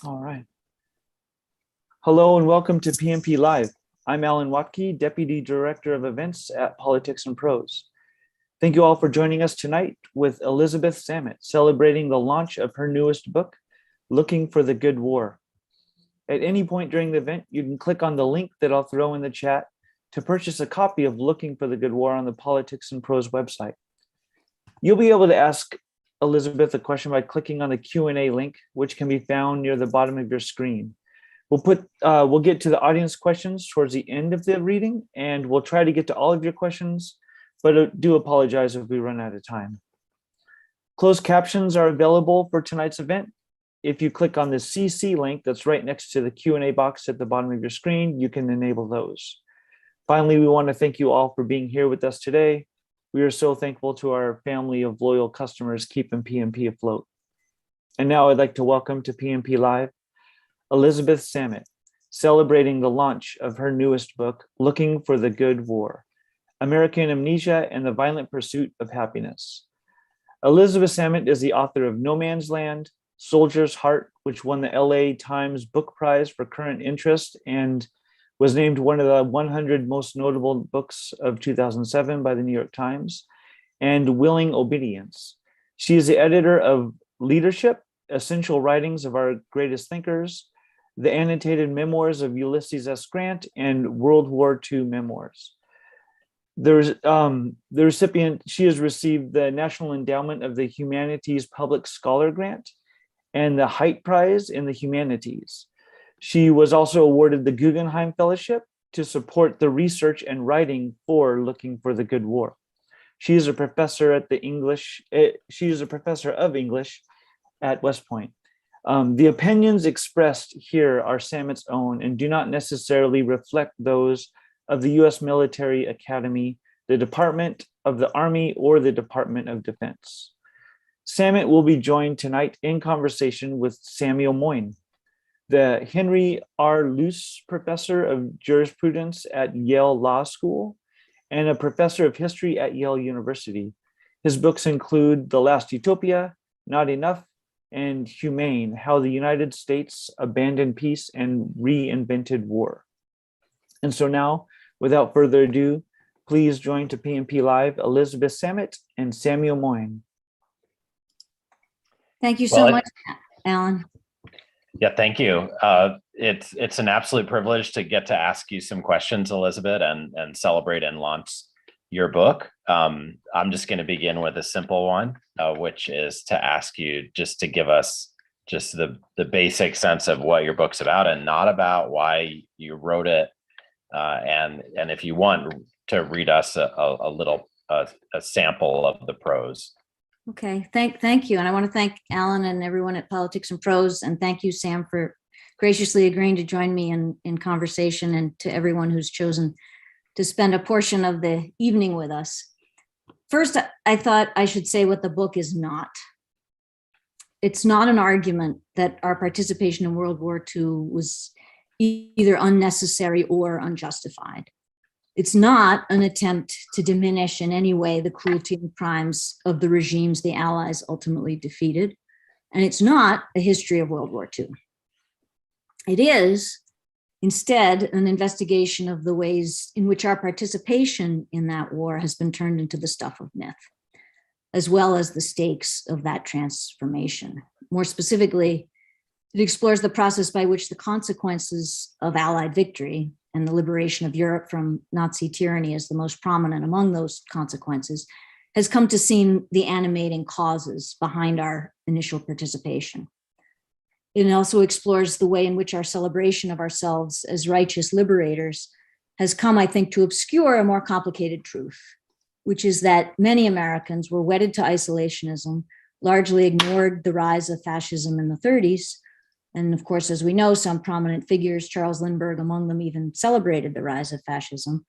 All right. Hello and welcome to PMP Live. I'm Alan Watke, Deputy Director of Events at Politics and Prose. Thank you all for joining us tonight with Elizabeth Samet, celebrating the launch of her newest book, Looking for the Good War. At any point during the event, you can click on the link that I'll throw in the chat to purchase a copy of Looking for the Good War on the Politics and Prose website. You'll be able to ask Elizabeth a question by clicking on the Q&A link, which can be found near the bottom of your screen. We'll get to the audience questions towards the end of the reading, and we'll try to get to all of your questions, but I do apologize if we run out of time. Closed captions are available for tonight's event. If you click on the CC link that's right next to the Q&A box at the bottom of your screen, you can enable those. Finally, we want to thank you all for being here with us today. We are so thankful to our family of loyal customers keeping PMP afloat. And now I'd like to welcome to PMP Live, Elizabeth Samet, celebrating the launch of her newest book, Looking for the Good War, American Amnesia and the Violent Pursuit of Happiness. Elizabeth Samet is the author of No Man's Land, Soldier's Heart, which won the LA Times Book Prize for Current Interest and was named one of the 100 most notable books of 2007 by the New York Times, and Willing Obedience. She is the editor of Leadership, Essential Writings of Our Greatest Thinkers, the annotated memoirs of Ulysses S. Grant, and World War II memoirs. The recipient, she has received the National Endowment of the Humanities Public Scholar Grant and the Haidt Prize in the Humanities. She was also awarded the Guggenheim Fellowship to support the research and writing for Looking for the Good War. She is a professor of English at West Point. The opinions expressed here are Samet's own and do not necessarily reflect those of the U.S. Military Academy, the Department of the Army, or the Department of Defense. Samet will be joined tonight in conversation with Samuel Moyn, the Henry R. Luce Professor of Jurisprudence at Yale Law School and a professor of history at Yale University. His books include The Last Utopia, Not Enough, and Humane, How the United States Abandoned Peace and Reinvented War. And so now, without further ado, please join to PMP Live, Elizabeth Samet and Samuel Moyn. Thank you so much, Alan. Yeah, thank you. It's an absolute privilege to get to ask you some questions, Elizabeth, and celebrate and launch your book. I'm just going to begin with a simple one, which is to ask you just to give us just the basic sense of what your book's about and not about why you wrote it. And if you want to read us a little sample of the prose. Okay, thank you. And I want to thank Alan and everyone at Politics and Prose, and thank you, Sam, for graciously agreeing to join me in conversation, and to everyone who's chosen to spend a portion of the evening with us. First, I thought I should say what the book is not. It's not an argument that our participation in World War II was either unnecessary or unjustified. It's not an attempt to diminish in any way the cruelty and crimes of the regimes the Allies ultimately defeated. And it's not a history of World War II. It is, instead, an investigation of the ways in which our participation in that war has been turned into the stuff of myth, as well as the stakes of that transformation. More specifically, it explores the process by which the consequences of Allied victory and the liberation of Europe from Nazi tyranny as the most prominent among those consequences has come to seem the animating causes behind our initial participation. It also explores the way in which our celebration of ourselves as righteous liberators has come, I think, to obscure a more complicated truth, which is that many Americans were wedded to isolationism, largely ignored the rise of fascism in the 30s, and of course, as we know, some prominent figures, Charles Lindbergh among them, even celebrated the rise of fascism,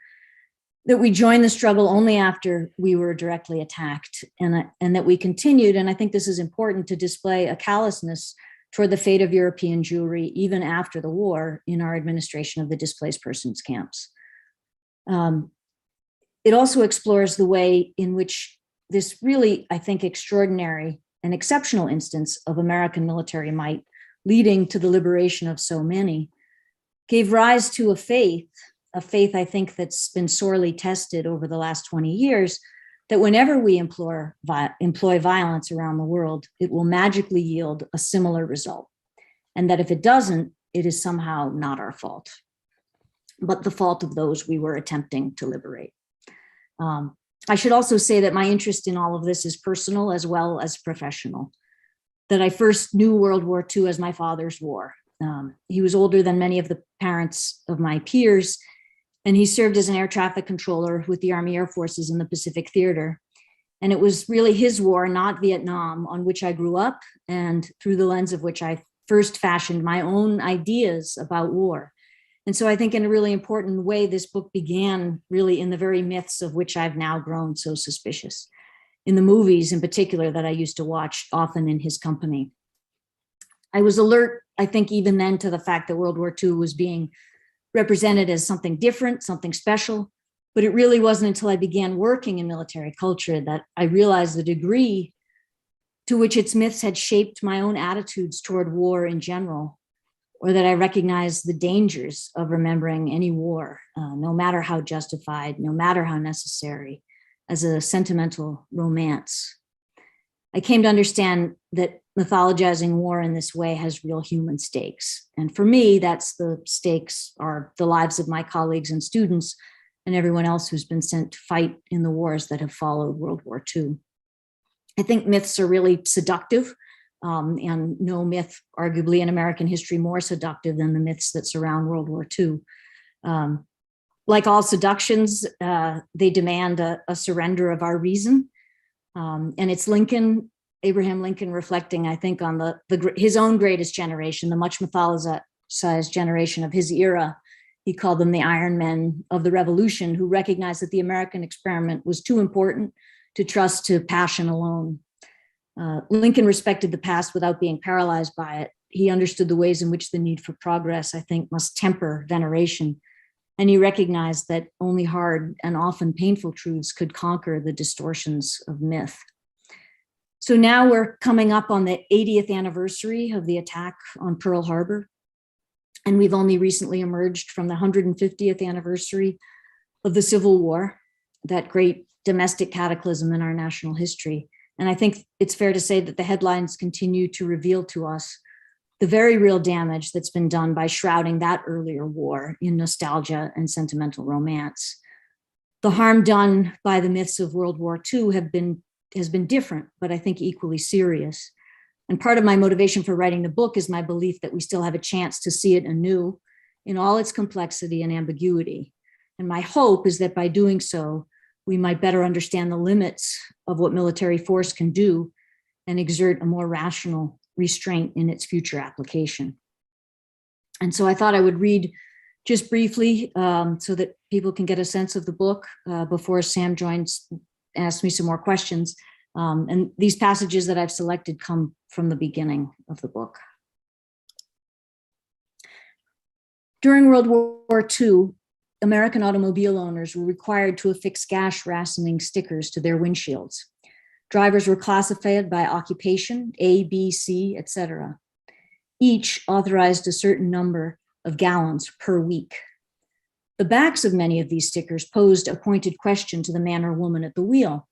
that we joined the struggle only after we were directly attacked, and that we continued, and I think this is important, to display a callousness toward the fate of European Jewry even after the war in our administration of the displaced persons camps. It also explores the way in which this really, I think, extraordinary and exceptional instance of American military might leading to the liberation of so many, gave rise to a faith I think that's been sorely tested over the last 20 years, that whenever we employ violence around the world, it will magically yield a similar result. And that if it doesn't, it is somehow not our fault, but the fault of those we were attempting to liberate. I should also say that my interest in all of this is personal as well as professional, that I first knew World War II as my father's war. He was older than many of the parents of my peers, and he served as an air traffic controller with the Army Air Forces in the Pacific Theater. And it was really his war, not Vietnam, on which I grew up, and through the lens of which I first fashioned my own ideas about war. And so I think in a really important way, this book began really in the very myths of which I've now grown so suspicious, in the movies in particular that I used to watch often in his company. I was alert, I think, even then to the fact that World War II was being represented as something different, something special, but it really wasn't until I began working in military culture that I realized the degree to which its myths had shaped my own attitudes toward war in general, or that I recognized the dangers of remembering any war, no matter how justified, no matter how necessary, as a sentimental romance. I came to understand that mythologizing war in this way has real human stakes. And for me, that's the stakes are the lives of my colleagues and students and everyone else who's been sent to fight in the wars that have followed World War II. I think myths are really seductive, and no myth, arguably in American history, more seductive than the myths that surround World War II. Like all seductions, they demand a surrender of our reason. And it's Abraham Lincoln, reflecting, I think, on his own greatest generation, the much mythologized generation of his era. He called them the Iron Men of the Revolution, who recognized that the American experiment was too important to trust to passion alone. Lincoln respected the past without being paralyzed by it. He understood the ways in which the need for progress, I think, must temper veneration. And he recognized that only hard and often painful truths could conquer the distortions of myth. So now we're coming up on the 80th anniversary of the attack on Pearl Harbor. And we've only recently emerged from the 150th anniversary of the Civil War, that great domestic cataclysm in our national history. And I think it's fair to say that the headlines continue to reveal to us the very real damage that's been done by shrouding that earlier war in nostalgia and sentimental romance. The harm done by the myths of World War II has been different, but I think equally serious. And part of my motivation for writing the book is my belief that we still have a chance to see it anew in all its complexity and ambiguity. And my hope is that by doing so, we might better understand the limits of what military force can do and exert a more rational restraint in its future application. And so I thought I would read just briefly so that people can get a sense of the book before Sam asks me some more questions. And these passages that I've selected come from the beginning of the book. During World War II, American automobile owners were required to affix gas rationing stickers to their windshields. Drivers were classified by occupation, A, B, C, etc. Each authorized a certain number of gallons per week. The backs of many of these stickers posed a pointed question to the man or woman at the wheel.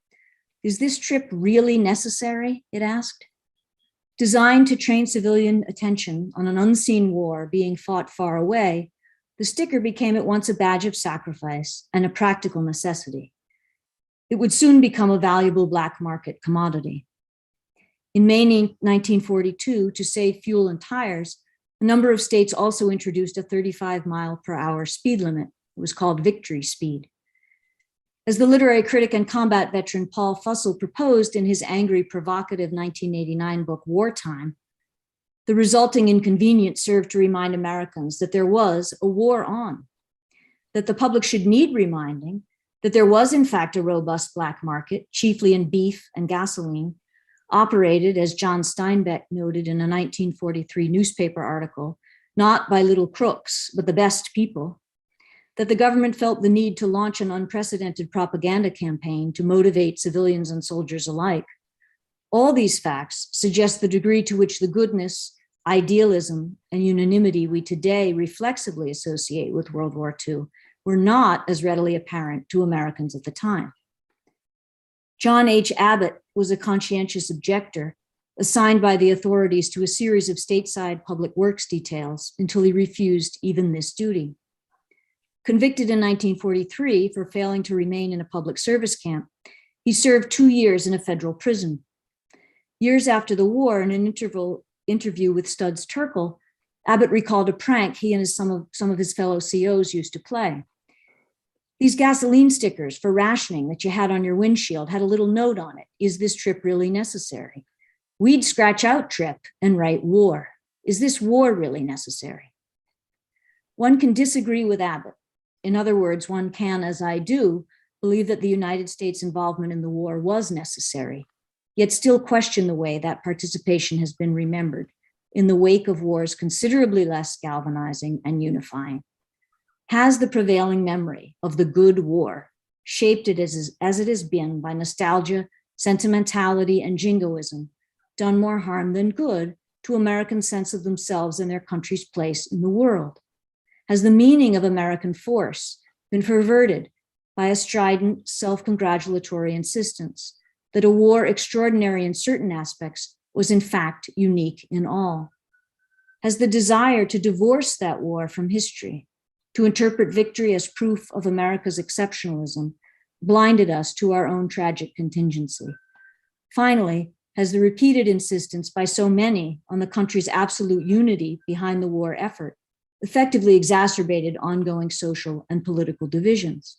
Is this trip really necessary? It asked. Designed to train civilian attention on an unseen war being fought far away, the sticker became at once a badge of sacrifice and a practical necessity. It would soon become a valuable black market commodity. In May 1942, to save fuel and tires, a number of states also introduced a 35-mile-per-hour speed limit. It was called victory speed. As the literary critic and combat veteran Paul Fussell proposed in his angry, provocative 1989 book, Wartime, the resulting inconvenience served to remind Americans that there was a war on, that the public should need reminding, that there was in fact a robust black market, chiefly in beef and gasoline, operated, as John Steinbeck noted in a 1943 newspaper article, not by little crooks, but the best people, that the government felt the need to launch an unprecedented propaganda campaign to motivate civilians and soldiers alike. All these facts suggest the degree to which the goodness, idealism, and unanimity we today reflexively associate with World War II were not as readily apparent to Americans at the time. John H. Abbott was a conscientious objector assigned by the authorities to a series of stateside public works details until he refused even this duty. Convicted in 1943 for failing to remain in a public service camp, he served 2 years in a federal prison. Years after the war, in an interview with Studs Terkel, Abbott recalled a prank he and some of his fellow COs used to play. These gasoline stickers for rationing that you had on your windshield had a little note on it. Is this trip really necessary? We'd scratch out trip and write war. Is this war really necessary? One can disagree with Abbott. In other words, one can, as I do, believe that the United States' involvement in the war was necessary, yet still question the way that participation has been remembered in the wake of wars considerably less galvanizing and unifying. Has the prevailing memory of the good war shaped it as it has been by nostalgia, sentimentality, and jingoism, done more harm than good to Americans' sense of themselves and their country's place in the world? Has the meaning of American force been perverted by a strident, self-congratulatory insistence that a war extraordinary in certain aspects was in fact unique in all? Has the desire to divorce that war from history, to interpret victory as proof of America's exceptionalism, blinded us to our own tragic contingency? Finally, has the repeated insistence by so many on the country's absolute unity behind the war effort effectively exacerbated ongoing social and political divisions?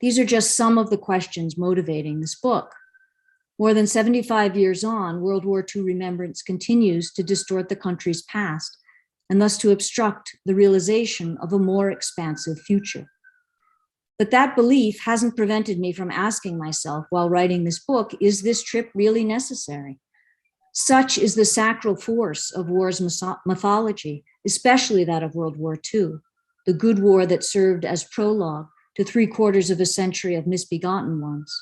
These are just some of the questions motivating this book. More than 75 years on, World War II remembrance continues to distort the country's past and thus to obstruct the realization of a more expansive future. But that belief hasn't prevented me from asking myself while writing this book, is this trip really necessary? Such is the sacral force of war's mythology, especially that of World War II, the good war that served as prologue to 3/4 of a century of misbegotten ones,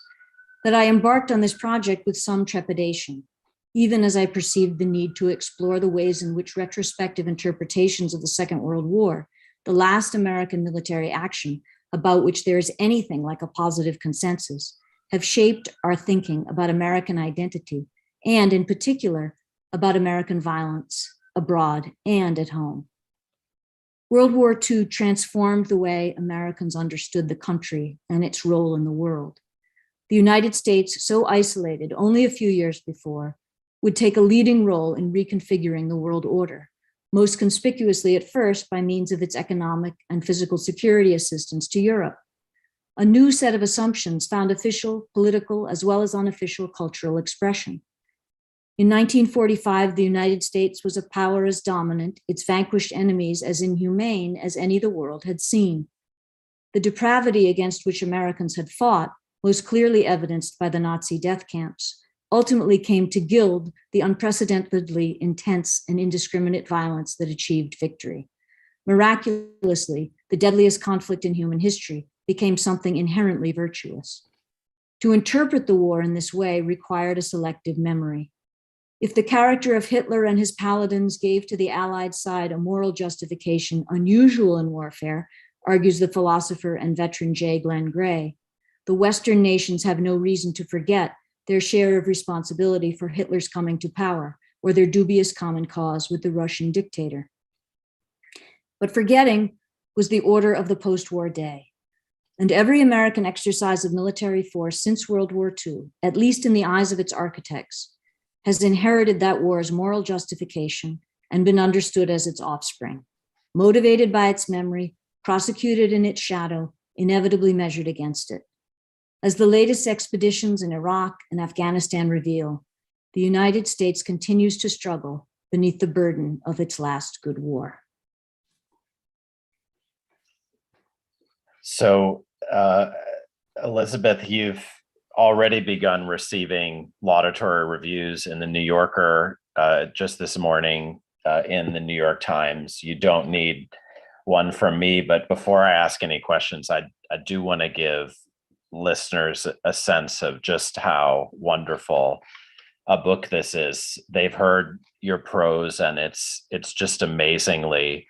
that I embarked on this project with some trepidation, even as I perceived the need to explore the ways in which retrospective interpretations of the Second World War, the last American military action about which there is anything like a positive consensus, have shaped our thinking about American identity, and in particular, about American violence abroad and at home. World War II transformed the way Americans understood the country and its role in the world. The United States, so isolated only a few years before, would take a leading role in reconfiguring the world order, most conspicuously at first by means of its economic and physical security assistance to Europe. A new set of assumptions found official, political, as well as unofficial cultural expression. In 1945, the United States was a power as dominant, its vanquished enemies as inhumane as any the world had seen. The depravity against which Americans had fought, most clearly evidenced by the Nazi death camps, ultimately came to gild the unprecedentedly intense and indiscriminate violence that achieved victory. Miraculously, the deadliest conflict in human history became something inherently virtuous. To interpret the war in this way required a selective memory. If the character of Hitler and his paladins gave to the Allied side a moral justification unusual in warfare, argues the philosopher and veteran J. Glenn Gray, the Western nations have no reason to forget their share of responsibility for Hitler's coming to power or their dubious common cause with the Russian dictator. But forgetting was the order of the post-war day. And every American exercise of military force since World War II, at least in the eyes of its architects, has inherited that war's moral justification and been understood as its offspring, motivated by its memory, prosecuted in its shadow, inevitably measured against it. As the latest expeditions in Iraq and Afghanistan reveal, the United States continues to struggle beneath the burden of its last good war. So, Elizabeth, you've already begun receiving laudatory reviews in the New Yorker just this morning, in the New York Times. You don't need one from me, but before I ask any questions, I do want to give listeners a sense of just how wonderful a book this is. They've heard your prose, and it's just amazingly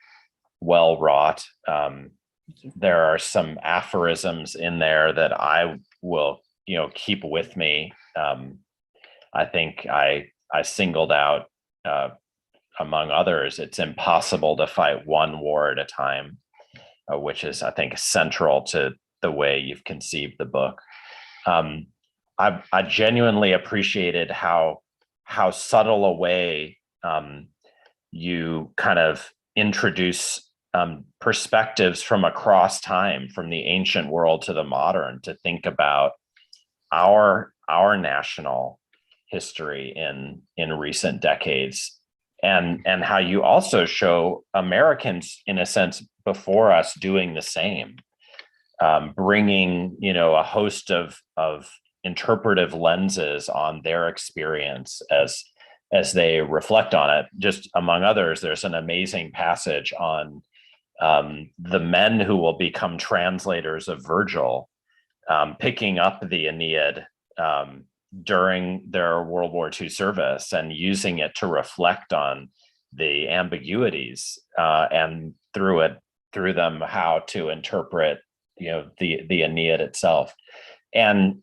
well wrought. There are some aphorisms in there that I will, keep with me. I think I singled out, among others, it's impossible to fight one war at a time, which is, I think, central to the way you've conceived the book. I genuinely appreciated how subtle a way you kind of introduce perspectives from across time, from the ancient world to the modern, to think about our national history in recent decades, and how you also show Americans, in a sense, before us doing the same, bringing a host of interpretive lenses on their experience as they reflect on it. Just among others, there's an amazing passage on the men who will become translators of Virgil, picking up the Aeneid during their World War II service and using it to reflect on the ambiguities, and through them how to interpret the Aeneid itself. And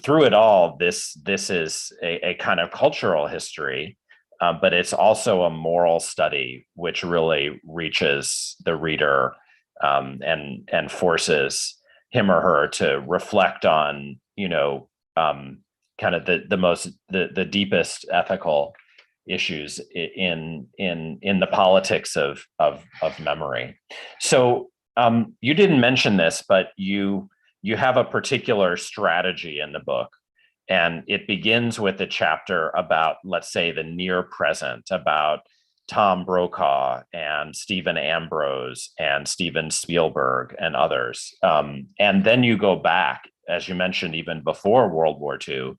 through it all, this is a kind of cultural history, but it's also a moral study, which really reaches the reader, and forces him or her to reflect on kind of the deepest ethical issues in the politics of memory. So you didn't mention this, but you have a particular strategy in the book, and it begins with a chapter about, let's say, the near present, about Tom Brokaw and Stephen Ambrose and Steven Spielberg and others. And then you go back, as you mentioned, even before World War II.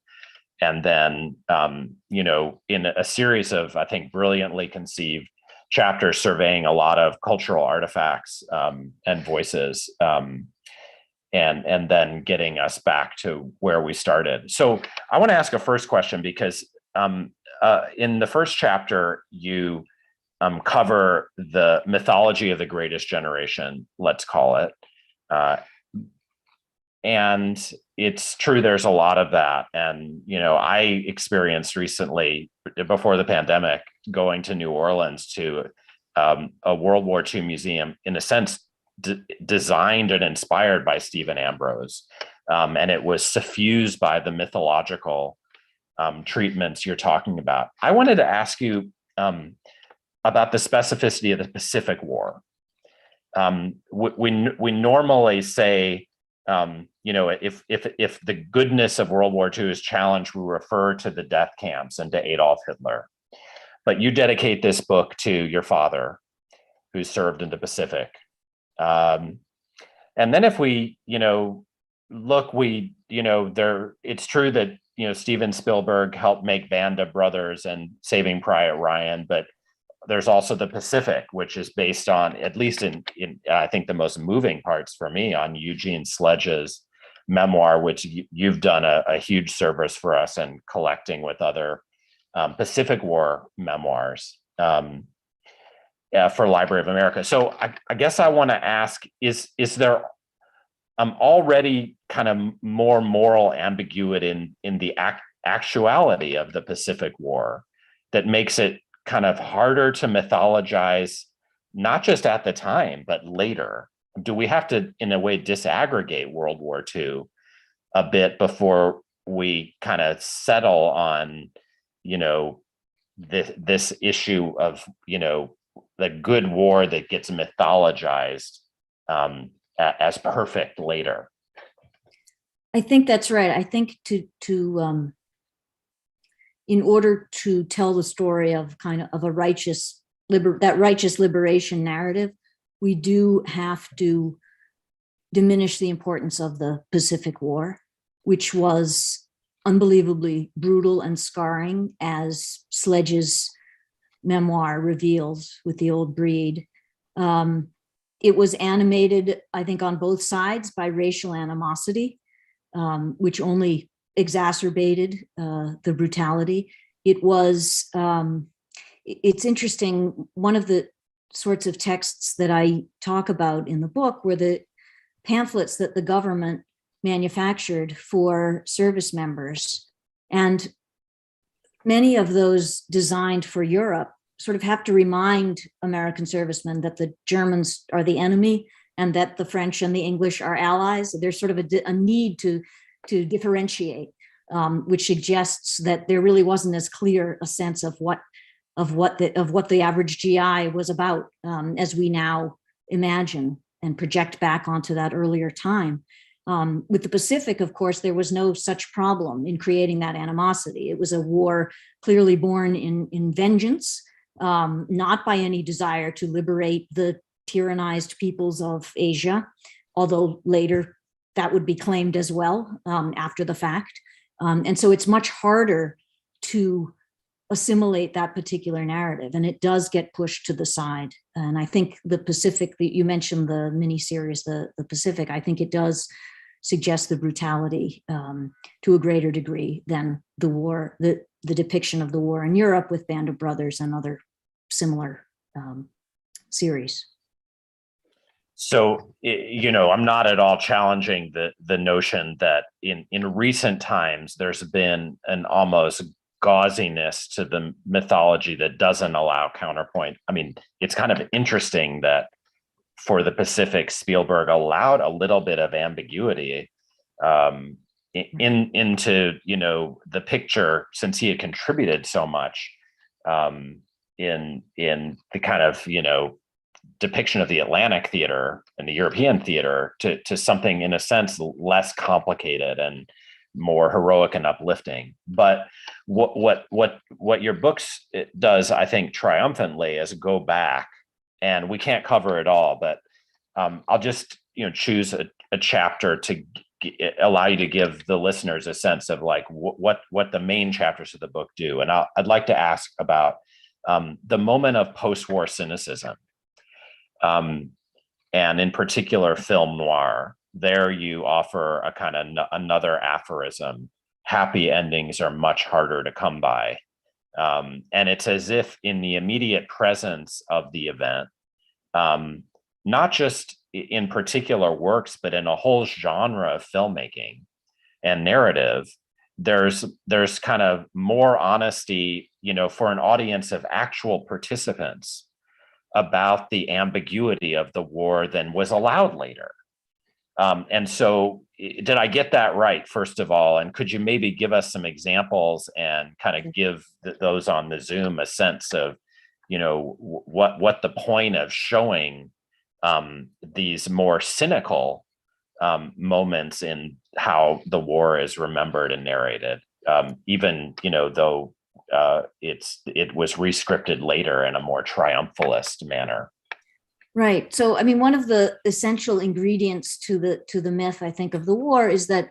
And then, in a series of, I think, brilliantly conceived chapters surveying a lot of cultural artifacts and voices, and then getting us back to where we started. So I want to ask a first question, because in the first chapter, you cover the mythology of the greatest generation, let's call it. And it's true, there's a lot of that. And, I experienced recently, before the pandemic, going to New Orleans to a World War II museum, in a sense, designed and inspired by Stephen Ambrose. And it was suffused by the mythological treatments you're talking about. I wanted to ask you about the specificity of the Pacific War. We normally say, if the goodness of World War II is challenged, we refer to the death camps and to Adolf Hitler. But you dedicate this book to your father, who served in the Pacific. And then if we, look, it's true that, Steven Spielberg helped make Band of Brothers and Saving Private Ryan, but there's also the Pacific, which is based on, at least in I think the most moving parts for me, on Eugene Sledge's memoir, which you've done a huge service for us in collecting with other Pacific War memoirs for Library of America. So I guess I want to ask, is there already kind of more moral ambiguity in the actuality of the Pacific War that makes it kind of harder to mythologize, not just at the time, but later? Do we have to, in a way, disaggregate World War II a bit before we kind of settle on, this issue of, the good war that gets mythologized as perfect later? I think that's right. I think to in order to tell the story of kind of a righteous liberation narrative, we do have to diminish the importance of the Pacific War, which was unbelievably brutal and scarring, as Sledge's memoir reveals with The Old Breed. It was animated, I think, on both sides by racial animosity, which only exacerbated the brutality. it was, it's interesting, one of the sorts of texts that I talk about in the book were the pamphlets that the government manufactured for service members. And many of those designed for Europe sort of have to remind American servicemen that the Germans are the enemy and that the French and the English are allies. There's sort of a need to differentiate, which suggests that there really wasn't as clear a sense of what the average GI was about, as we now imagine and project back onto that earlier time. With the Pacific, of course, there was no such problem in creating that animosity. It was a war clearly born in vengeance, not by any desire to liberate the tyrannized peoples of Asia, although later that would be claimed as well, after the fact. And so it's much harder to assimilate that particular narrative, and it does get pushed to the side. And I think the Pacific, that you mentioned the miniseries, the Pacific, I think it does suggest the brutality to a greater degree than the war, the depiction of the war in Europe with Band of Brothers and other similar series. So, I'm not at all challenging the notion that in recent times, there's been an almost gauziness to the mythology that doesn't allow counterpoint. I mean, it's kind of interesting that for the Pacific, Spielberg allowed a little bit of ambiguity into the picture, since he had contributed so much in the kind of depiction of the Atlantic theater and the European theater to something in a sense less complicated and more heroic and uplifting. But what your books does, I think, triumphantly is go back, and we can't cover it all, but I'll just choose a chapter to allow you to give the listeners a sense of like what the main chapters of the book do. And I'd like to ask about the moment of post-war cynicism, and in particular film noir. There you offer a kind of another aphorism: happy endings are much harder to come by. And it's as if in the immediate presence of the event, not just in particular works, but in a whole genre of filmmaking and narrative, there's kind of more honesty, for an audience of actual participants about the ambiguity of the war than was allowed later. And so did I get that right, first of all? And could you maybe give us some examples and kind of give those on the Zoom a sense of, what the point of showing these more cynical moments in how the war is remembered and narrated, even, though it was rescripted later in a more triumphalist manner. Right. So, I mean, one of the essential ingredients to the myth, I think, of the war is that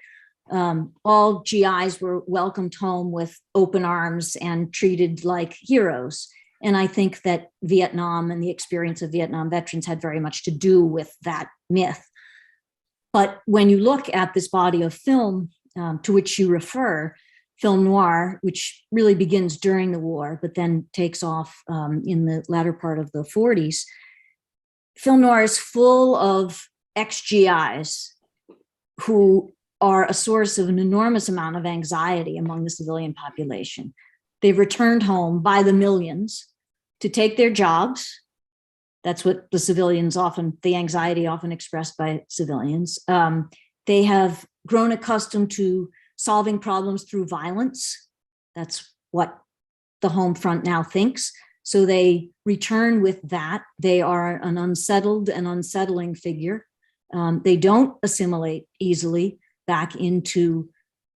all GIs were welcomed home with open arms and treated like heroes. And I think that Vietnam and the experience of Vietnam veterans had very much to do with that myth. But when you look at this body of film to which you refer, film noir, which really begins during the war, but then takes off in the latter part of the 40s, film noir is full of ex-GIs who are a source of an enormous amount of anxiety among the civilian population. They've returned home by the millions to take their jobs. That's what the anxiety often expressed by civilians. They have grown accustomed to solving problems through violence. That's what the home front now thinks. So they return with that. They are an unsettled and unsettling figure. They don't assimilate easily back into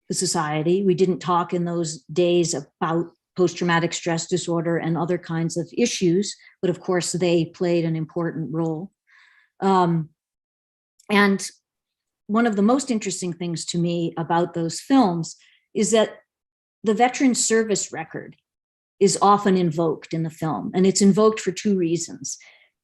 the society. We didn't talk in those days about post-traumatic stress disorder and other kinds of issues, but of course they played an important role. And one of the most interesting things to me about those films is that the veteran service record is often invoked in the film, and it's invoked for two reasons.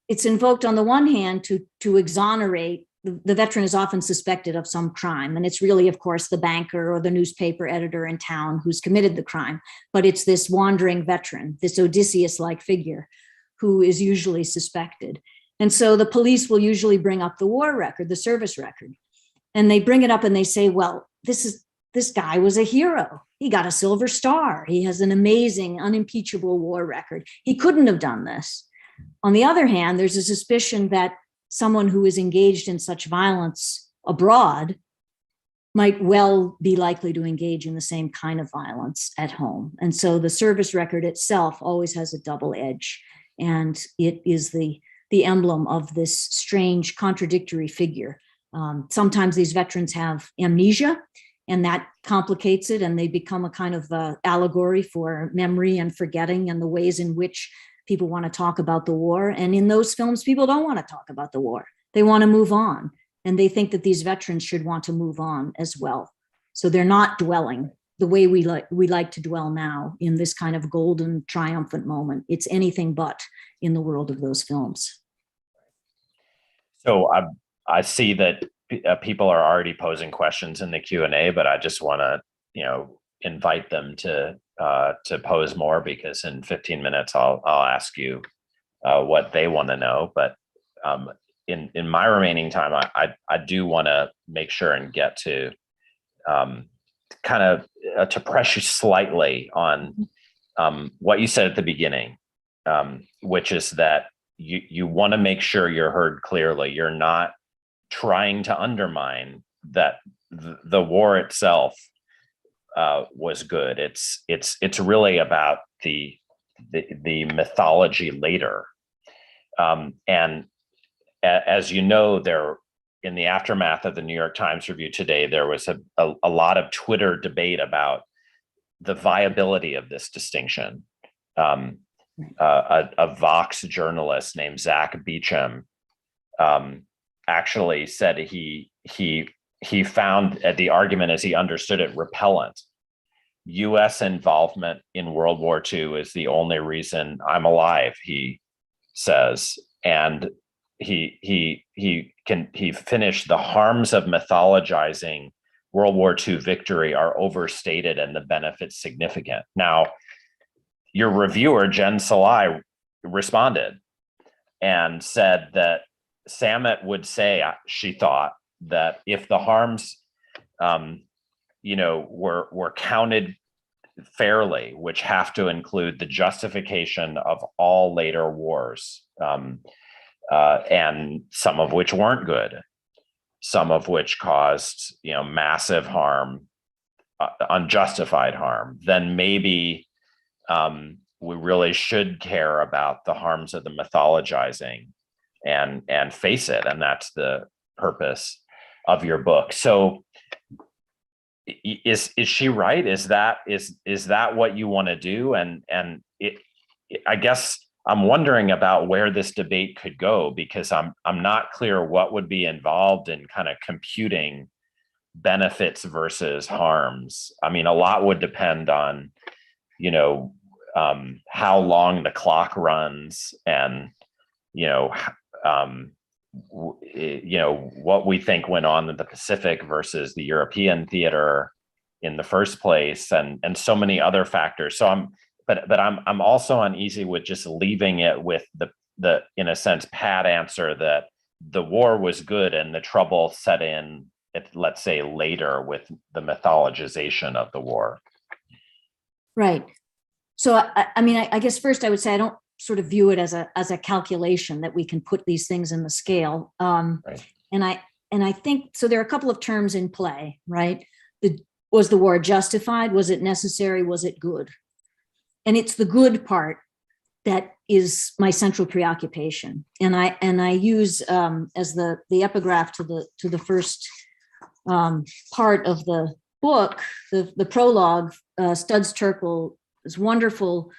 It's invoked on the one hand to exonerate the veteran is often suspected of some crime. And it's really, of course, the banker or the newspaper editor in town who's committed the crime. But it's this wandering veteran, this Odysseus-like figure, who is usually suspected. And so the police will usually bring up the war record, the service record. And they bring it up and they say, well, this guy was a hero. He got a Silver Star. He has an amazing, unimpeachable war record. He couldn't have done this. On the other hand, there's a suspicion that someone who is engaged in such violence abroad might well be likely to engage in the same kind of violence at home. And so the service record itself always has a double edge. And it is the emblem of this strange contradictory figure. Sometimes these veterans have amnesia, and that complicates it, and they become a kind of allegory for memory and forgetting and the ways in which people want to talk about the war. And in those films, people don't want to talk about the war. They want to move on. And they think that these veterans should want to move on as well. So they're not dwelling the way we like to dwell now in this kind of golden, triumphant moment. It's anything but in the world of those films. So I see that people are already posing questions in the Q&A, but I just want to, invite them to pose more, because in 15 minutes I'll ask you what they want to know. But in my remaining time, I do want to make sure and get to kind of to press you slightly on what you said at the beginning, which is that you want to make sure you're heard clearly. You're not trying to undermine that the war itself was good. It's really about the mythology later. And as you know, there, in the aftermath of the New York Times review today, there was a lot of Twitter debate about the viability of this distinction. A Vox journalist named Zach Beecham actually said he found the argument, as he understood it, repellent. U.S. involvement in World War II is the only reason I'm alive, he says. And he finished, the harms of mythologizing World War II victory are overstated and the benefits significant. Now, your reviewer, Jen Salai, responded and said that Samet would say, she thought, that if the harms, were counted fairly, which have to include the justification of all later wars, and some of which weren't good, some of which caused, massive harm, unjustified harm, then maybe we really should care about the harms of the mythologizing and face it. And that's the purpose of your book. So is she right? Is that what you want to do? And I guess I'm wondering about where this debate could go, because I'm not clear what would be involved in kind of computing benefits versus harms. I mean, a lot would depend on, how long the clock runs, and what we think went on in the Pacific versus the European theater in the first place, and so many other factors. So I'm also uneasy with just leaving it with the in a sense pat answer that the war was good and the trouble set in, let's say, later with the mythologization of the war. Right. So I guess first I would say I don't sort of view it as a calculation that we can put these things in the scale. Right. And I think, so there are a couple of terms in play, right? Was the war justified? Was it necessary? Was it good? And it's the good part that is my central preoccupation. And I use as the epigraph to the first part of the book, the prologue, Studs Terkel's wonderful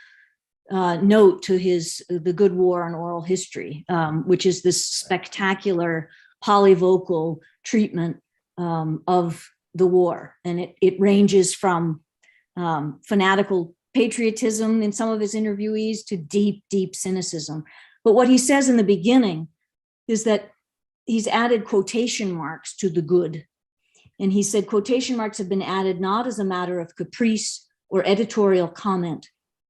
note to The Good War and Oral History, which is this spectacular polyvocal treatment of the war. And it ranges from fanatical patriotism in some of his interviewees to deep, deep cynicism. But what he says in the beginning is that he's added quotation marks to the good. And he said quotation marks have been added not as a matter of caprice or editorial comment,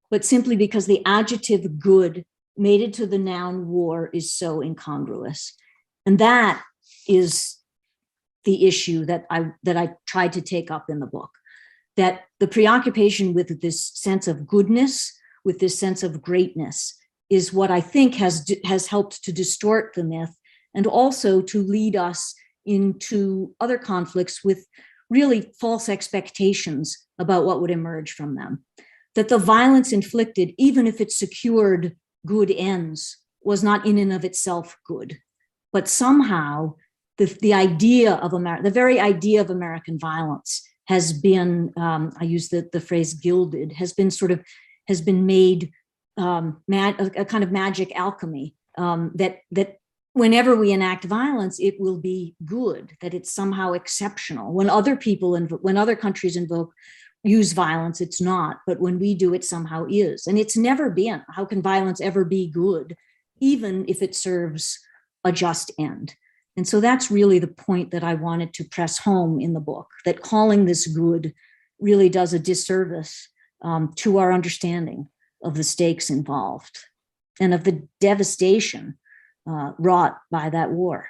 but simply because the adjective good mated to the noun war is so incongruous. And that is the issue that I tried to take up in the book, that the preoccupation with this sense of goodness, with this sense of greatness, is what I think has helped to distort the myth and also to lead us into other conflicts with really false expectations about what would emerge from them. That the violence inflicted, even if it secured good ends, was not in and of itself good. But somehow the idea of the very idea of American violence has been, I use the phrase gilded, has been made a kind of magic alchemy, that whenever we enact violence, it will be good, that it's somehow exceptional. When other people and when other countries use violence, it's not, but when we do, it somehow is. And it's never been. How can violence ever be good, even if it serves a just end? And so that's really the point that I wanted to press home in the book, that calling this good really does a disservice to our understanding of the stakes involved and of the devastation wrought by that war.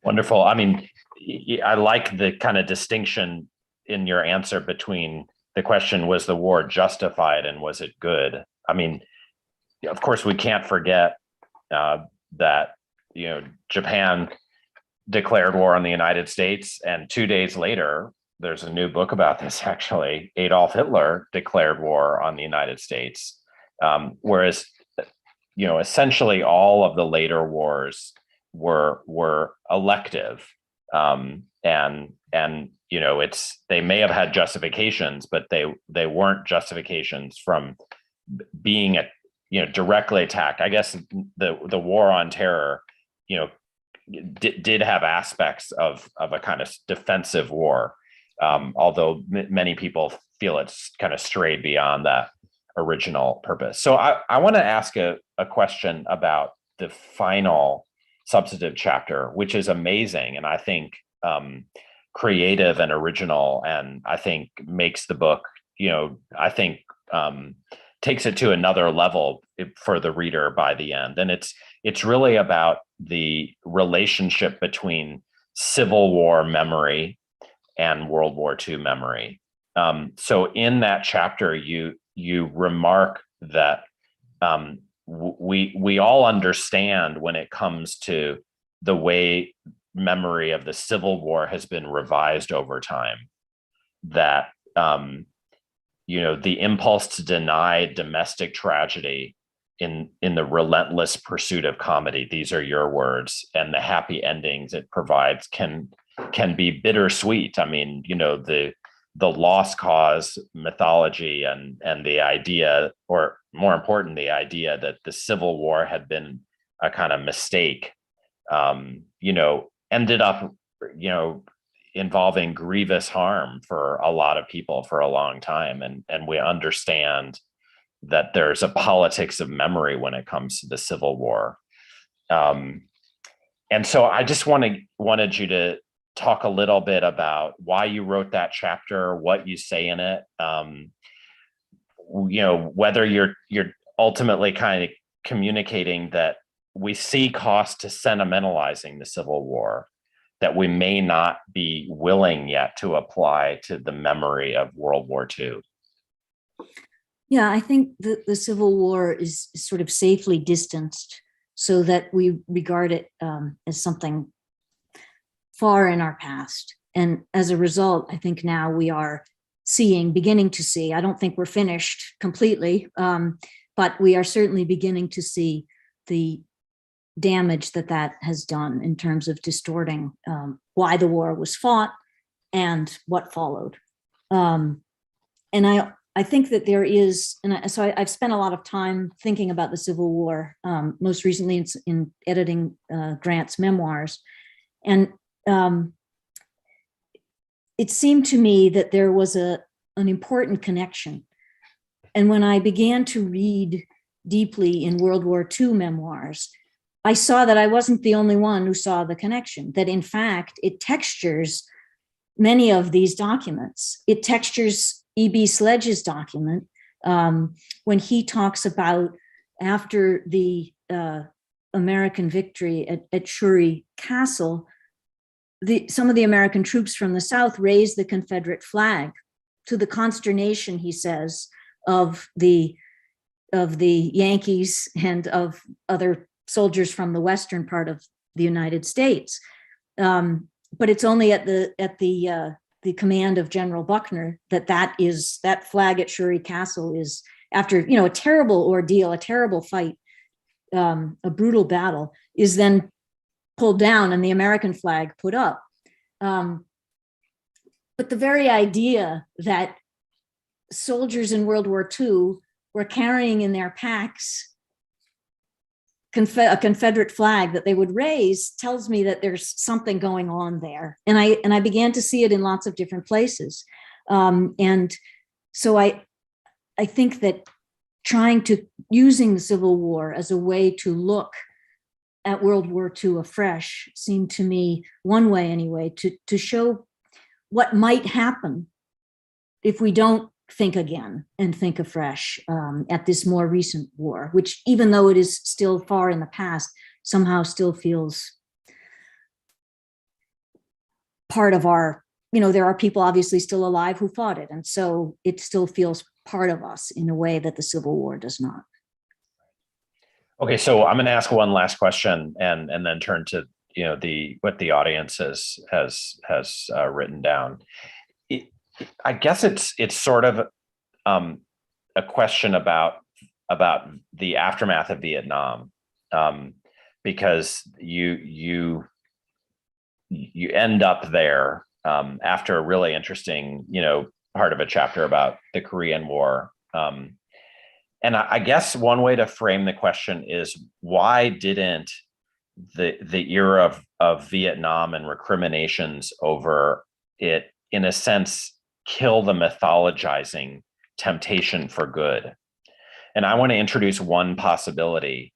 Wonderful. I mean, I like the kind of distinction in your answer between the question, was the war justified and was it good? I mean, of course, we can't forget that, Japan declared war on the United States, and 2 days later, there's a new book about this, actually. Adolf Hitler declared war on the United States. Whereas, essentially all of the later wars were elective. And they may have had justifications, but they weren't justifications from being directly attacked. I guess the war on terror, did have aspects of a kind of defensive war. Although many people feel it's kind of strayed beyond that original purpose. So I want to ask a question about the final substantive chapter, which is amazing, and I think creative and original, and I think makes the book, takes it to another level for the reader by the end. And it's really about the relationship between Civil War memory and World War II memory. So in that chapter, you remark that we all understand when it comes to the way memory of the Civil War has been revised over time, that the impulse to deny domestic tragedy in the relentless pursuit of comedy, these are your words, and the happy endings it provides can be bittersweet. I mean, the lost cause mythology and the idea, or more important, the idea that the Civil War had been a kind of mistake, ended up, involving grievous harm for a lot of people for a long time. And we understand that there's a politics of memory when it comes to the Civil War. And so I just wanted you to talk a little bit about why you wrote that chapter, what you say in it, whether you're ultimately kind of communicating that we see cost to sentimentalizing the Civil War, that we may not be willing yet to apply to the memory of World War II. Yeah, I think the Civil War is sort of safely distanced so that we regard it as something far in our past. And as a result, I think now we are beginning to see, I don't think we're finished completely, but we are certainly beginning to see the damage that has done in terms of distorting why the war was fought and what followed. And I think that there is, so I've spent a lot of time thinking about the Civil War, most recently in editing Grant's memoirs. And it seemed to me that there was an important connection. And when I began to read deeply in World War II memoirs, I saw that I wasn't the only one who saw the connection, that in fact, it textures many of these documents. It textures E.B. Sledge's document when he talks about after the American victory at Shuri Castle, some of the American troops from the South raised the Confederate flag to the consternation, he says, of the Yankees and of other soldiers from the western part of the United States. But it's only at the command of General Buckner that flag at Shuri Castle is, after a terrible ordeal, a terrible fight, a brutal battle, is then pulled down and the American flag put up. But the very idea that soldiers in World War II were carrying in their packs a Confederate flag that they would raise tells me that there's something going on there. And I began to see it in lots of different places. And so I think that using the Civil War as a way to look at World War II afresh seemed to me, one way anyway, to show what might happen if we don't think again and think afresh at this more recent war, which, even though it is still far in the past, somehow still feels part of our, there are people obviously still alive who fought it. And so it still feels part of us in a way that the Civil War does not. Okay, so I'm going to ask one last question and then turn to what the audience has written down. I guess it's sort of a question about the aftermath of Vietnam, because you end up there after a really interesting part of a chapter about the Korean War. And I guess one way to frame the question is, why didn't the era of Vietnam and recriminations over it, in a sense, kill the mythologizing temptation for good? And I want to introduce one possibility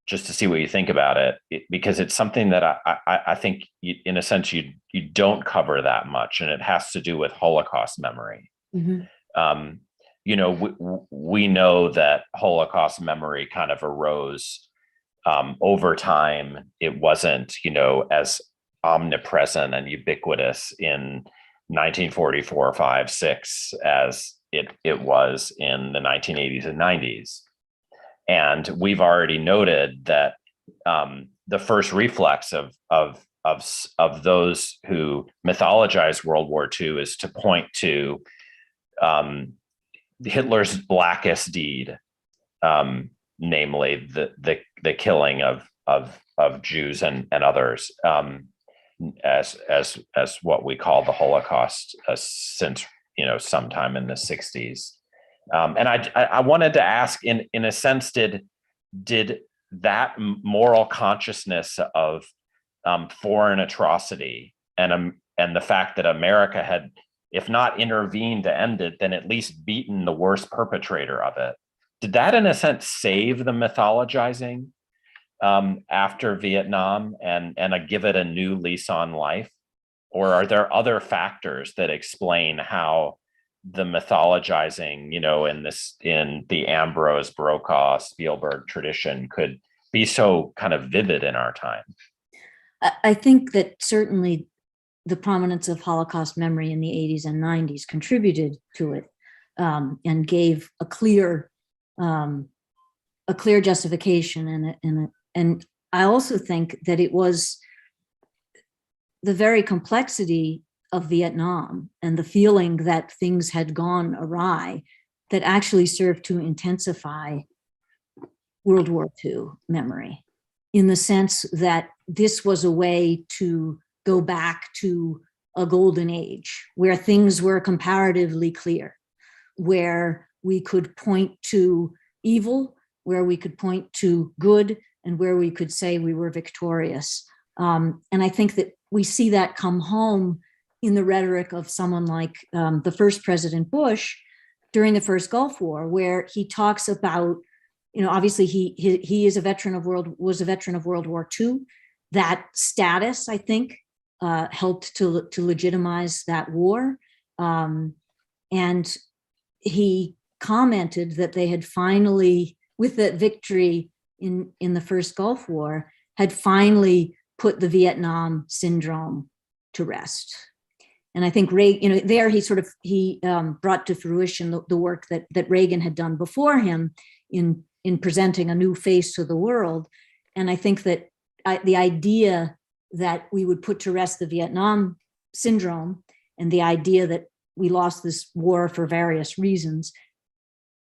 just to see what you think about it, because it's something that I think, in a sense, you don't cover that much, and it has to do with Holocaust memory. Mm-hmm. We know that Holocaust memory kind of arose over time. It wasn't, as omnipresent and ubiquitous in 1944, 5, 6 as it was in the 1980s and 90s. And we've already noted that the first reflex of those who mythologize World War II is to point to Hitler's blackest deed, namely the killing of Jews and others, as what we call the Holocaust, since sometime in the 60s. And I wanted to ask, in a sense, did that moral consciousness of foreign atrocity and the fact that America had, if not intervened to end it, then at least beaten the worst perpetrator of it, did that, in a sense, save the mythologizing after Vietnam and give it a new lease on life? Or are there other factors that explain how the mythologizing, in the Ambrose, Brokaw, Spielberg tradition could be so kind of vivid in our time? I think that certainly the prominence of Holocaust memory in the 80s and 90s contributed to it, and gave a clear justification. And I also think that it was the very complexity of Vietnam and the feeling that things had gone awry that actually served to intensify World War II memory, in the sense that this was a way to go back to a golden age where things were comparatively clear, where we could point to evil, where we could point to good, and where we could say we were victorious. And I think that we see that come home in the rhetoric of someone like the first President Bush during the first Gulf War, where he talks about obviously he is a veteran of was a veteran of World War II. That status, I think, helped to legitimize that war. And he commented that they had finally, with that victory in the first Gulf War, had finally put the Vietnam syndrome to rest. And I think Reagan, there he brought to fruition the work that Reagan had done before him in presenting a new face to the world. And I think that the idea that we would put to rest the Vietnam syndrome, and the idea that we lost this war for various reasons,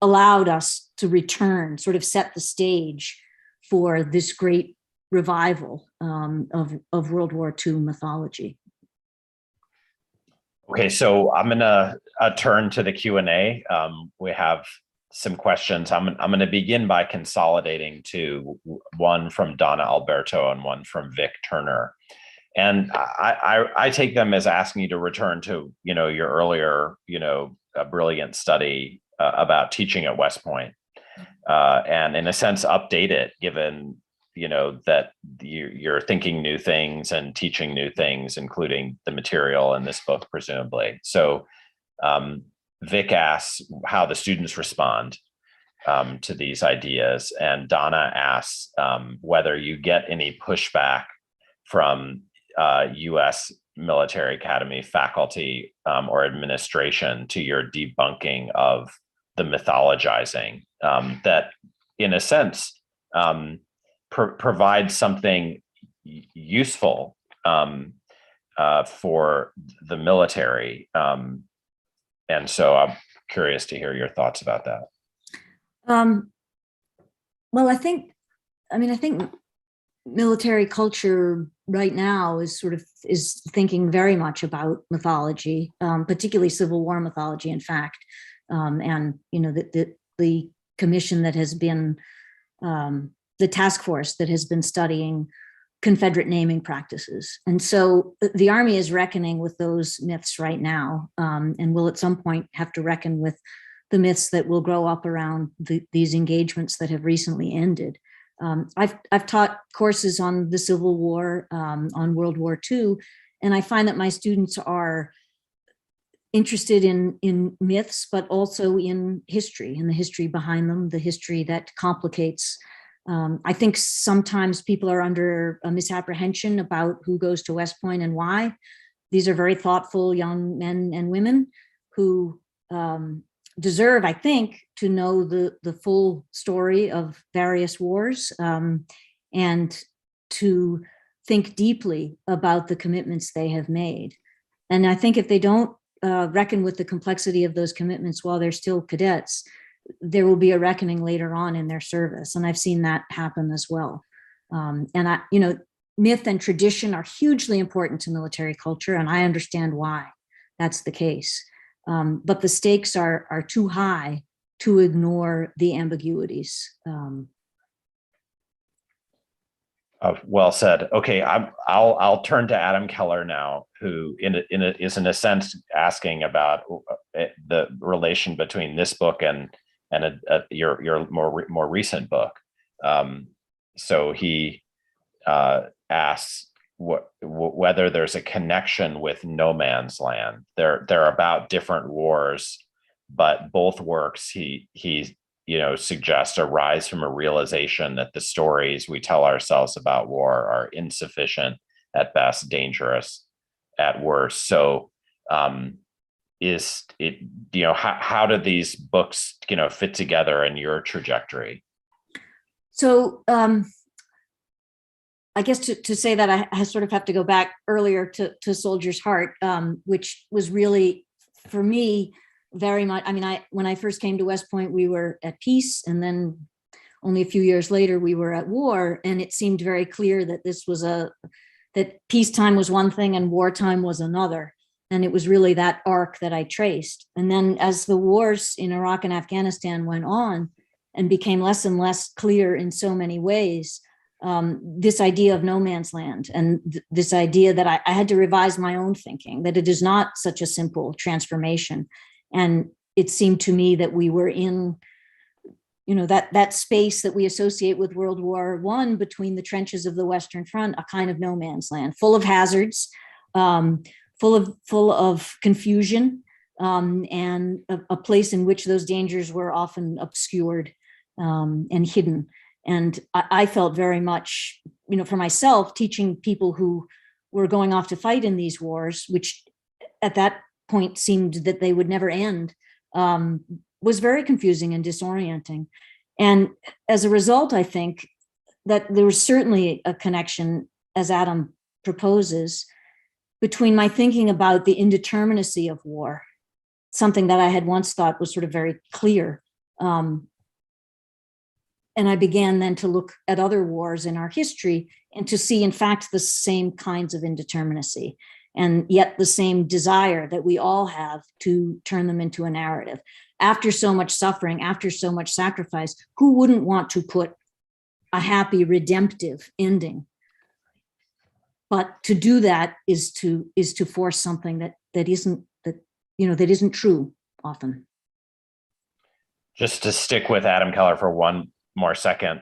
allowed us to return, sort of set the stage for this great revival of World War II mythology. Okay, so I'm gonna turn to the Q&A. We have some questions. I'm gonna begin by consolidating to one from Donna Alberto and one from Vic Turner. And I take them as asking you to return to, your earlier, a brilliant study about teaching at West Point, and in a sense update it, given that you're thinking new things and teaching new things, including the material in this book, presumably. So Vic asks how the students respond to these ideas, and Donna asks whether you get any pushback from U.S. military academy faculty or administration to your debunking of the mythologizing, that in a sense provides something useful for the military. And so I'm curious to hear your thoughts about that. Well, I think military culture right now is thinking very much about mythology, particularly Civil War mythology, in fact. And the commission that has been the task force that has been studying Confederate naming practices. And so the Army is reckoning with those myths right now, and will at some point have to reckon with the myths that will grow up around these engagements that have recently ended. I've taught courses on the Civil War, on World War II, and I find that my students are interested in myths, but also in history and the history behind them, the history that complicates. I think sometimes people are under a misapprehension about who goes to West Point and why. These are very thoughtful young men and women who deserve, I think, to know the full story of various wars, and to think deeply about the commitments they have made. And I think if they don't reckon with the complexity of those commitments while they're still cadets, there will be a reckoning later on in their service. And I've seen that happen as well. And myth and tradition are hugely important to military culture, and I understand why that's the case. But the stakes are too high to ignore the ambiguities. Well said. Okay, I'll turn to Adam Keller now, who is in a sense asking about the relation between this book and your more recent book. So he asks whether there's a connection with No Man's Land. They're about different wars, but both works he suggests arise from a realization that the stories we tell ourselves about war are insufficient at best, dangerous at worst. So is it, how do these books fit together in your trajectory? So I guess to say that, I sort of have to go back earlier to Soldier's Heart, which was really, for me, very much, when I first came to West Point, we were at peace, and then only a few years later, we were at war, and it seemed very clear that that peacetime was one thing and wartime was another. And it was really that arc that I traced. And then as the wars in Iraq and Afghanistan went on and became less and less clear in so many ways, this idea of no man's land and this idea that I had to revise my own thinking, that it is not such a simple transformation. And it seemed to me that we were in that space that we associate with World War I between the trenches of the Western Front, a kind of no man's land, full of hazards, full of confusion, and a place in which those dangers were often obscured and hidden. And I felt very much, for myself, teaching people who were going off to fight in these wars, which at that point seemed that they would never end, was very confusing and disorienting. And as a result, I think that there was certainly a connection, as Adam proposes, between my thinking about the indeterminacy of war, something that I had once thought was sort of very clear. And I began then to look at other wars in our history and to see, in fact, the same kinds of indeterminacy, and yet the same desire that we all have to turn them into a narrative. After so much suffering, after so much sacrifice, who wouldn't want to put a happy, redemptive ending? But to do that is to force something that isn't true often. Just to stick with Adam Keller for one more second,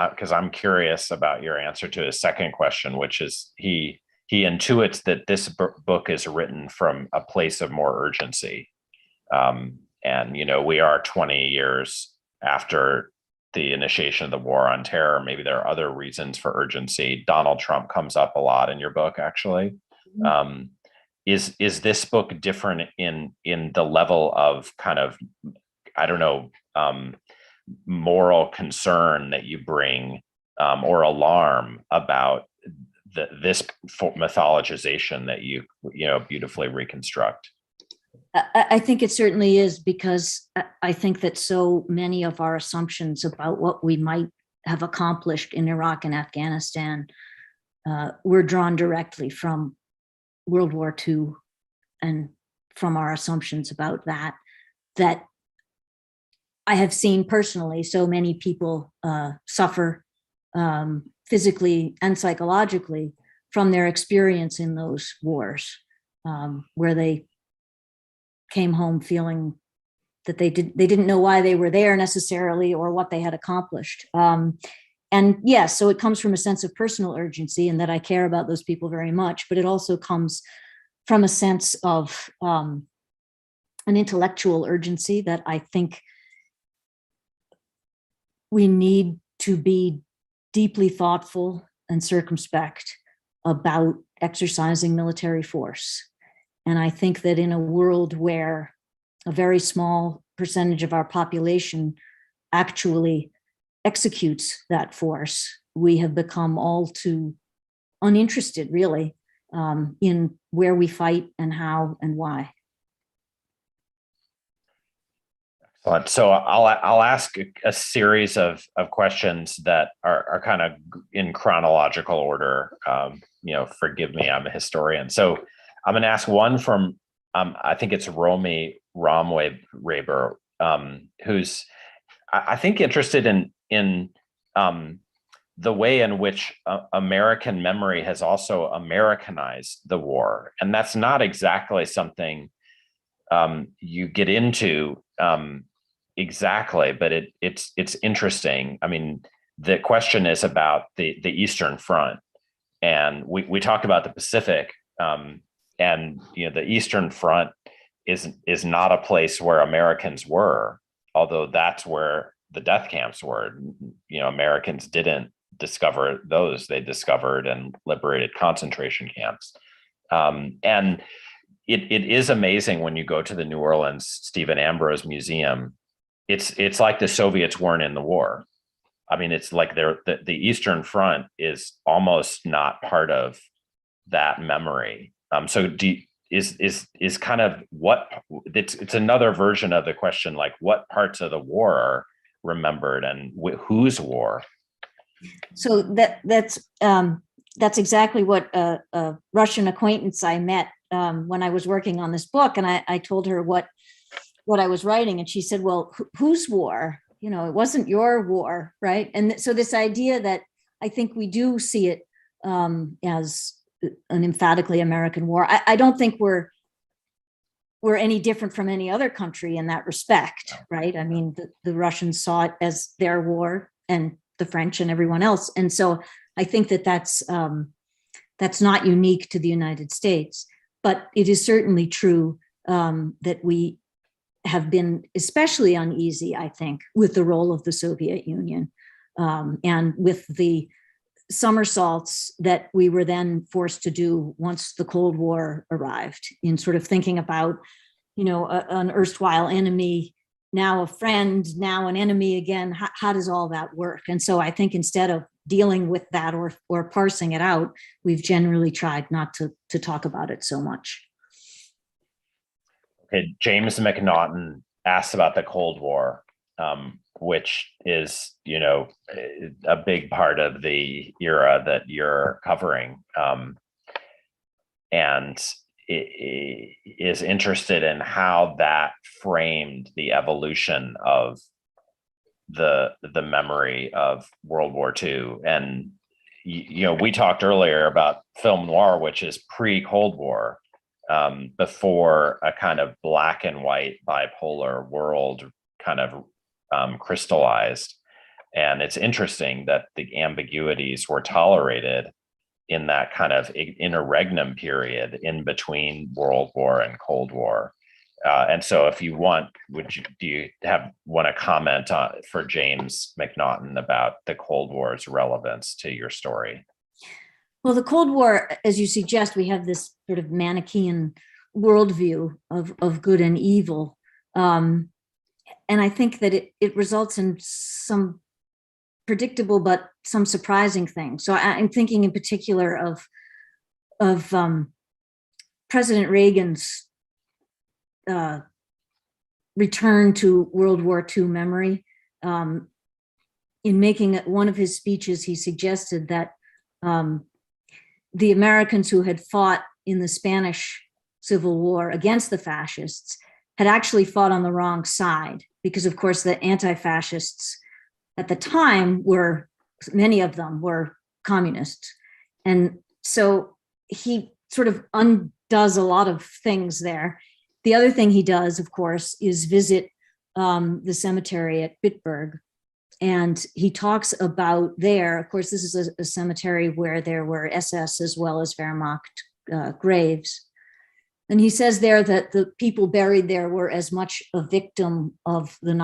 because I'm curious about your answer to his second question, which is he intuits that this book is written from a place of more urgency. And, we are 20 years after the initiation of the war on terror. Maybe there are other reasons for urgency. Donald Trump comes up a lot in your book, actually. Mm-hmm. Is this book different in the level of kind of, I don't know, moral concern that you bring, or alarm about this mythologization that you beautifully reconstruct? I think it certainly is, because I think that so many of our assumptions about what we might have accomplished in Iraq and Afghanistan were drawn directly from World War II and from our assumptions about that I have seen personally so many people suffer physically and psychologically from their experience in those wars, where they came home feeling that they didn't know why they were there necessarily or what they had accomplished. And yes, so it comes from a sense of personal urgency and that I care about those people very much, but it also comes from a sense of an intellectual urgency that I think we need to be deeply thoughtful and circumspect about exercising military force. And I think that in a world where a very small percentage of our population actually executes that force, we have become all too uninterested, really, in where we fight and how and why. Excellent. So I'll ask a series of questions that are kind of in chronological order. Forgive me, I'm a historian. So I'm going to ask one from, I think it's Romy Romwe-Raber, who's, I think, interested in the way in which American memory has also Americanized the war. And that's not exactly something you get into exactly, but it's interesting. I mean, the question is about the Eastern Front, and we talked about the Pacific, and the Eastern Front is not a place where Americans were, although that's where the death camps were. Americans didn't discover those; they discovered and liberated concentration camps, and it is amazing when you go to the New Orleans Stephen Ambrose Museum. It's like the Soviets weren't in the war. I mean, it's like the Eastern Front is almost not part of that memory. So is kind of what it's another version of the question, like what parts of the war are remembered and whose war? So that's exactly what a Russian acquaintance I met when I was working on this book, and I told her what I was writing, and she said, "Well, whose war? It wasn't your war, right?" And so this idea that I think we do see it as an emphatically American war. I don't think we're were any different from any other country in that respect, right? I mean, the Russians saw it as their war, and the French and everyone else. And so I think that that's not unique to the United States, but it is certainly true that we have been especially uneasy, I think, with the role of the Soviet Union and with the somersaults that we were then forced to do once the Cold War arrived, in sort of thinking about, an erstwhile enemy, now a friend, now an enemy again. How does all that work? And so I think instead of dealing with that or parsing it out, we've generally tried not to talk about it so much. Okay, James McNaughton asked about the Cold War, which is, a big part of the era that you're covering, and is interested in how that framed the evolution of the memory of World War II. And, we talked earlier about film noir, which is pre-Cold War, before a kind of black and white bipolar world kind of crystallized. And it's interesting that the ambiguities were tolerated in that kind of interregnum period in between World War and Cold War. And so if you want, do you want to comment for James McNaughton about the Cold War's relevance to your story? Well, the Cold War, as you suggest, we have this sort of Manichaean worldview of good and evil. And I think that it results in some predictable but some surprising things. So I'm thinking in particular of President Reagan's return to World War II memory. In making one of his speeches, he suggested that the Americans who had fought in the Spanish Civil War against the fascists had actually fought on the wrong side, because of course the anti-fascists at the time many of them were communists. And so he sort of undoes a lot of things there. The other thing he does, of course, is visit the cemetery at Bitburg. And he talks about there, of course, this is a cemetery where there were SS as well as Wehrmacht graves. And he says there that the people buried there were as much a victim of the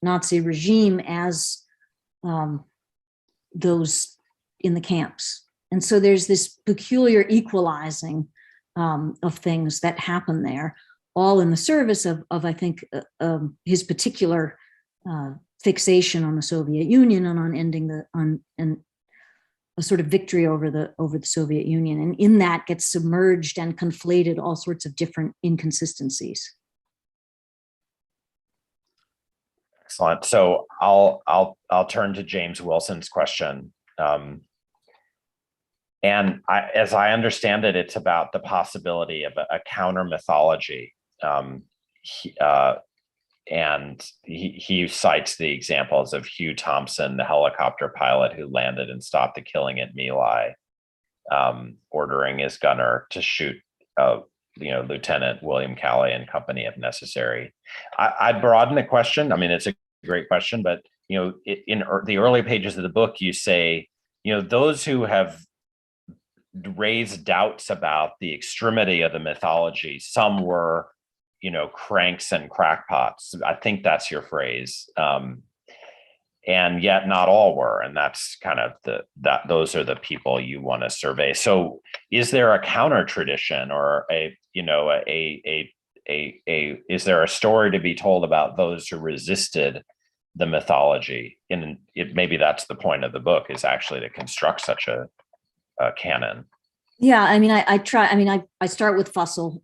Nazi regime as those in the camps. And so there's this peculiar equalizing of things that happen there, all in the service of I think, his particular fixation on the Soviet Union and on ending and a sort of victory over the Soviet Union. And in that gets submerged and conflated all sorts of different inconsistencies. Excellent. So I'll turn to James Wilson's question. And as I understand it, it's about the possibility of a counter mythology. And he cites the examples of Hugh Thompson, the helicopter pilot who landed and stopped the killing at My Lai, ordering his gunner to shoot Lieutenant William Calley and company if necessary. I'd broaden the question. I mean, it's a great question, but in the early pages of the book, you say, those who have raised doubts about the extremity of the mythology, some were, cranks and crackpots. I think that's your phrase. And yet not all were. And that's kind of those are the people you want to survey. So is there a counter tradition or is there a story to be told about those who resisted the mythology? And maybe that's the point of the book, is actually to construct such a canon. Yeah, I mean, I start with Fussell,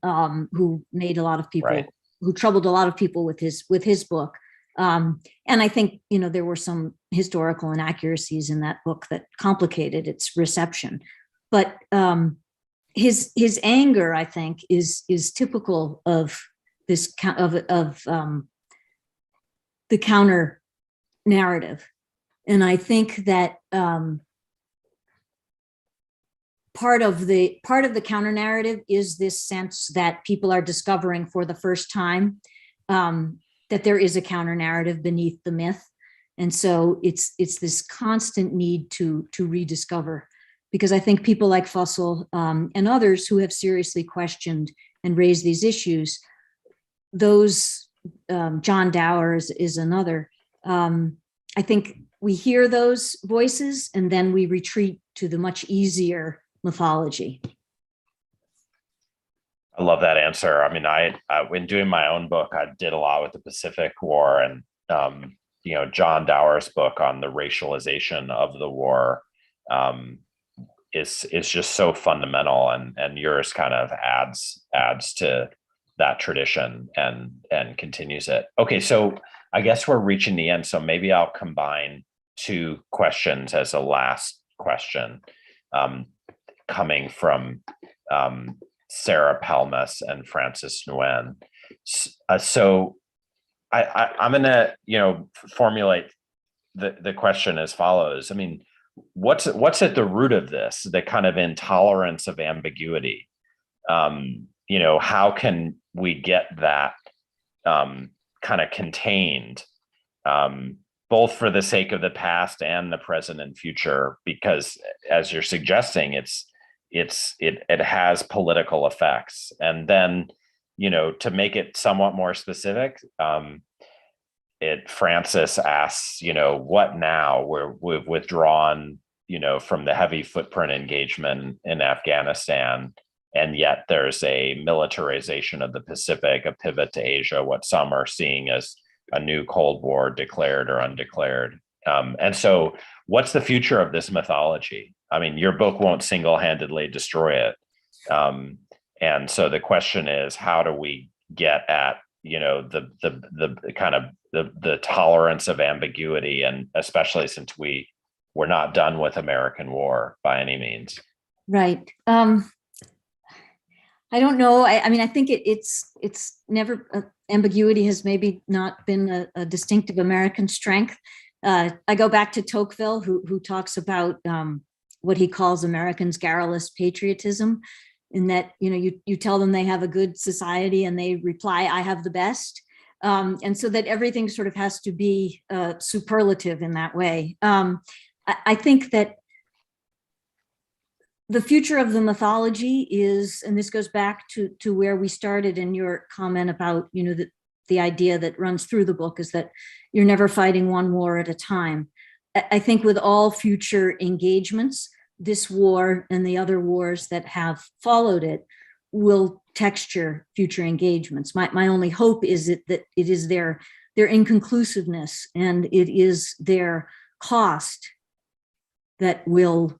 who made a lot of people, right, who troubled a lot of people with his book. And I think, there were some historical inaccuracies in that book that complicated its reception. But his anger, I think, is typical of this of the counter narrative. And I think that part of the counter narrative is this sense that people are discovering for the first time that there is a counter narrative beneath the myth. And so it's this constant need to rediscover, because I think people like Fussell and others who have seriously questioned and raised these issues, those John Dower is another. I think we hear those voices and then we retreat to the much easier mythology. I love that answer. I mean, when doing my own book, I did a lot with the Pacific War, and John Dower's book on the racialization of the war is just so fundamental, and yours kind of adds to that tradition and continues it. Okay, so I guess we're reaching the end, so maybe I'll combine two questions as a last question, coming from Sarah Palmas and Francis Nguyen. So I'm going to, formulate the question as follows. I mean, what's at the root of this? The kind of intolerance of ambiguity. How can we get that kind of contained, both for the sake of the past and the present and future? Because as you're suggesting, it has political effects. And then, to make it somewhat more specific, Francis asks, what now? We've withdrawn, from the heavy footprint engagement in Afghanistan, and yet there's a militarization of the Pacific, a pivot to Asia, what some are seeing as a new Cold War, declared or undeclared. And so what's the future of this mythology? I mean, your book won't single-handedly destroy it. And so the question is, how do we get at, the kind of the tolerance of ambiguity, and especially since we're not done with American War by any means. Right. I don't know. I mean, I think it's never, ambiguity has maybe not been a distinctive American strength. I go back to Tocqueville, who talks about what he calls Americans' garrulous patriotism, in that, you tell them they have a good society and they reply, I have the best. And so that everything sort of has to be superlative in that way. I think that the future of the mythology is, and this goes back to where we started in your comment about, the idea that runs through the book is that you're never fighting one war at a time. I think with all future engagements, this war and the other wars that have followed it will texture future engagements. My only hope is that it is their inconclusiveness and it is their cost that will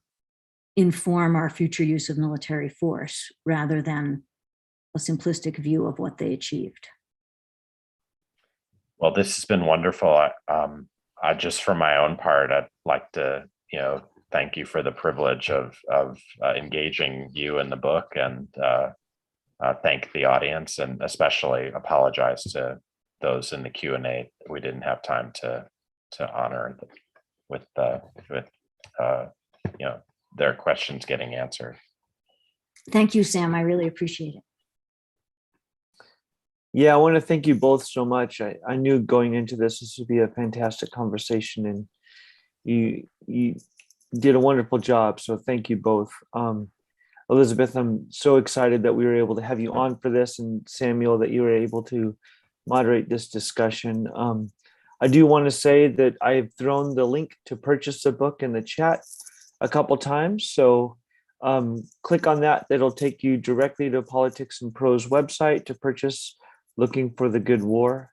inform our future use of military force rather than a simplistic view of what they achieved. Well, this has been wonderful. I just, for my own part, I'd like to, thank you for the privilege of engaging you in the book, and thank the audience, and especially apologize to those in the Q&A we didn't have time to honor with their questions getting answered. Thank you, Sam. I really appreciate it. Yeah, I want to thank you both so much. I knew going into this would be a fantastic conversation, and you did a wonderful job. So thank you both. Elizabeth, I'm so excited that we were able to have you on for this, and Samuel, that you were able to moderate this discussion. I do want to say that I've thrown the link to purchase the book in the chat a couple times. So click on that. That'll take you directly to Politics and Prose website to purchase Looking for the Good War.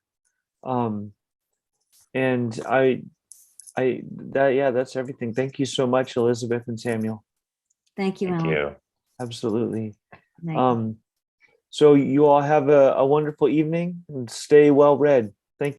And that's everything. Thank you so much, Elizabeth and Samuel. Thank you, Thank Alan. you. Absolutely. Thank you. So you all have a wonderful evening and stay well read.